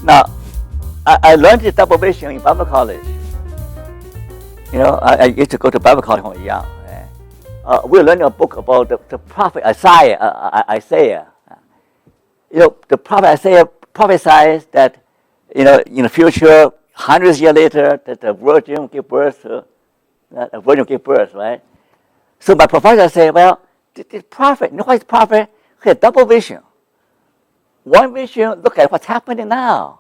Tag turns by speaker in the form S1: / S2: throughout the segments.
S1: Now, I learned this double vision in Bible college. I used to go to Bible college when I was young. We learned a book about the prophet Isaiah. The prophet Isaiah prophesies that, in the future, hundreds of years later, that the virgin will give birth, right? So my professor said, well, this prophet, why is prophet? He had double vision. One vision, look at what's happening now.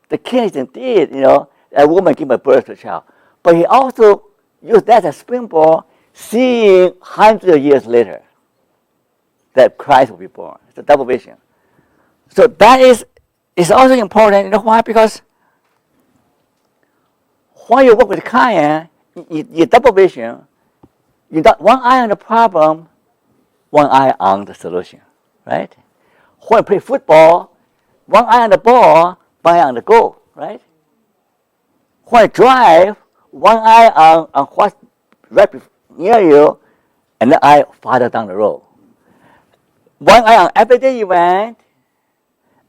S1: The king is indeed, a woman giving birth to a child. But he also used that as a springboard, seeing hundreds of years later that Christ will be born. It's a double vision. So that is also important. You know why? Because when you work with a client, you double vision. You got one eye on the problem, one eye on the solution, right? When you play football, one eye on the ball, one eye on the goal, right? When you drive, one eye on what's right near you, and the eye farther down the road. One eye on everyday event,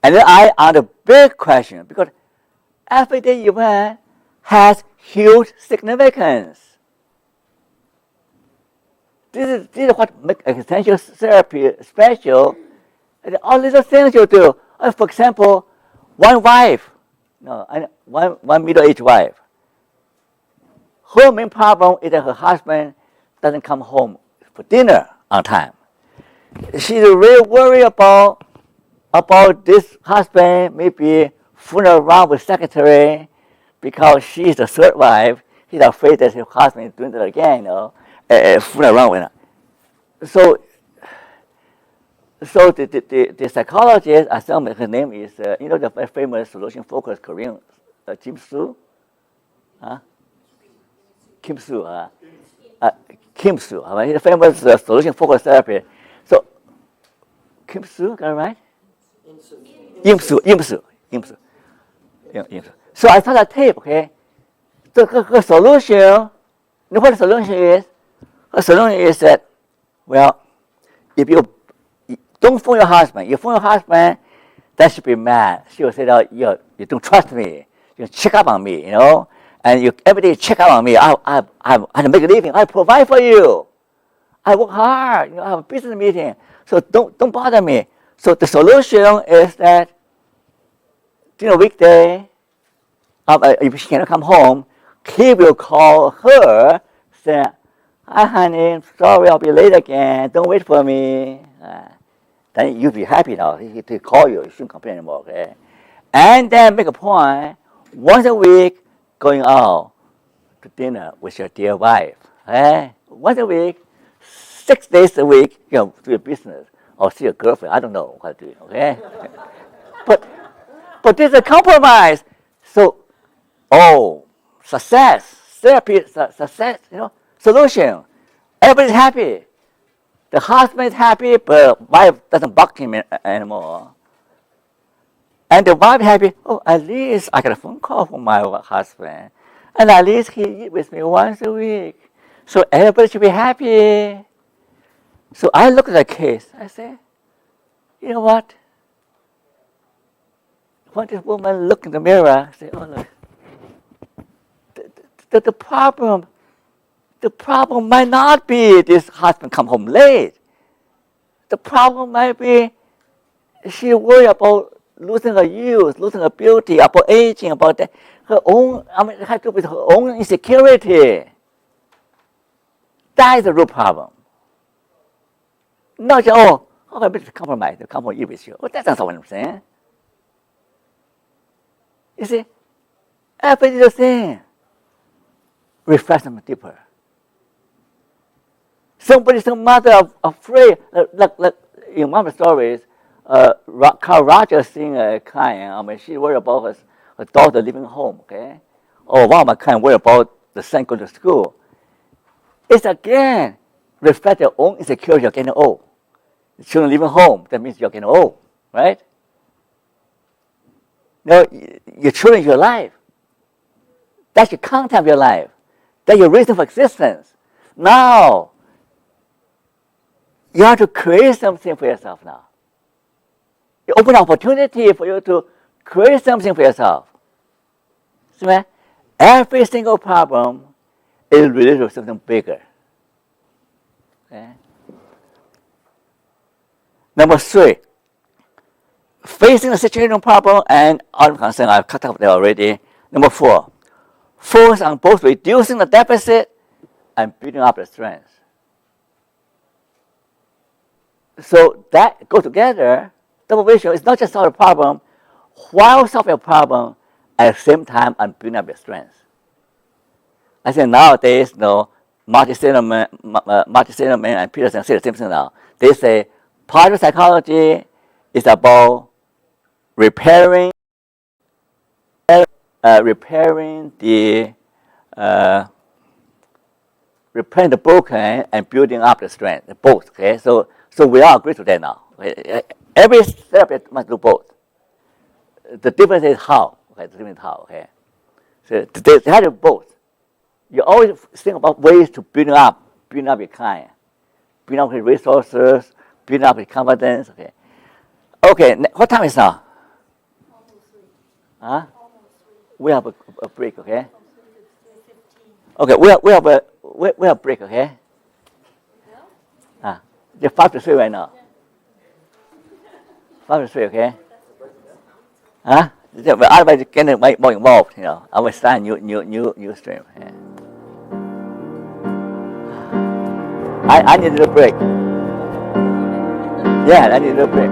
S1: and the eye on the big question, because everyday event has huge significance. This is what makes existential therapy special. And all little things you do. For example, one middle-aged wife. Her main problem is that her husband doesn't come home for dinner on time. She's really worried about this husband maybe fooling around with secretary because she's the third wife. He's afraid that her husband is doing it again, fooling around with her. So the psychologist, I assume her name is, the famous solution-focused Korean Kim Soo? Kim Soo. Kim Soo. He's a famous solution-focused therapy. So, Kim Soo, got it right? Im Soo. So I saw that tape, okay? The solution, you know what the solution is? The solution is that, well, if you don't phone your husband, you phone your husband, that should be mad. She will say, you don't trust me. You check up on me, and you every day check up on me. I make a living. I provide for you. I work hard. I have a business meeting. So don't bother me. So the solution is that during a weekday, if she cannot come home, he will call her, say, "Hi, honey. Sorry, I'll be late again. Don't wait for me." Then you'll be happy now. He call you. You shouldn't complain anymore, okay? And then make a point, once a week, going out to dinner with your dear wife. Okay? Once a week, 6 days a week, do your business. Or see your girlfriend. I don't know what to do, okay? But there's a compromise. So, success, therapy, success, solution. Everybody's happy. The husband is happy, but wife doesn't bug him anymore. And the wife is happy. At least I got a phone call from my husband. And at least he eats with me once a week. So everybody should be happy. So I look at the case. I say, you know what? When this woman look in the mirror, I say, look. The problem might not be this husband come home late. The problem might be she worried about losing her youth, losing her beauty, about aging, about her own, it has to do with her own insecurity. That is the root problem. Not just, I better compromise, to come home eat with you. That's not what I'm saying. You see, everything the same. Reflect them deeper. Some mother afraid, like in one of the stories, Carl Rogers seeing a client, she worried about her daughter leaving home, okay? Or one of my clients worried about the son going to school. It's again, reflect their own insecurity of getting old. The children leaving home, that means you're getting old, right? Your children is your life. That's your content of your life. That's your reason for existence. Now, you have to create something for yourself now. You open an opportunity for you to create something for yourself. See, man? Every single problem is related to something bigger. Okay? Number 3, facing the situational problem and other concern, I've cut off there already. Number 4, focus on both reducing the deficit and building up the strength. So that goes together. Double vision is not just solve a problem, while solving a problem at the same time and building up your strength. I think nowadays, Martin Seligman and Peterson say the same thing now. They say positive psychology is about repairing the broken and building up the strength, both. Okay, so we all agree to that now. Okay? Every therapist must do both. The difference is how. Okay, the difference is how. Okay, so they have to do both. You always think about ways to build up your client, build up his resources, build up his confidence. Okay. Okay. What time is now? Huh? We have a break. Okay. Okay. We have a break. Okay. It's 5 to 3 right now. 5 to 3. Okay. Huh? Otherwise, getting more involved. I will start new stream. Yeah. I need a break. Yeah, I need a break.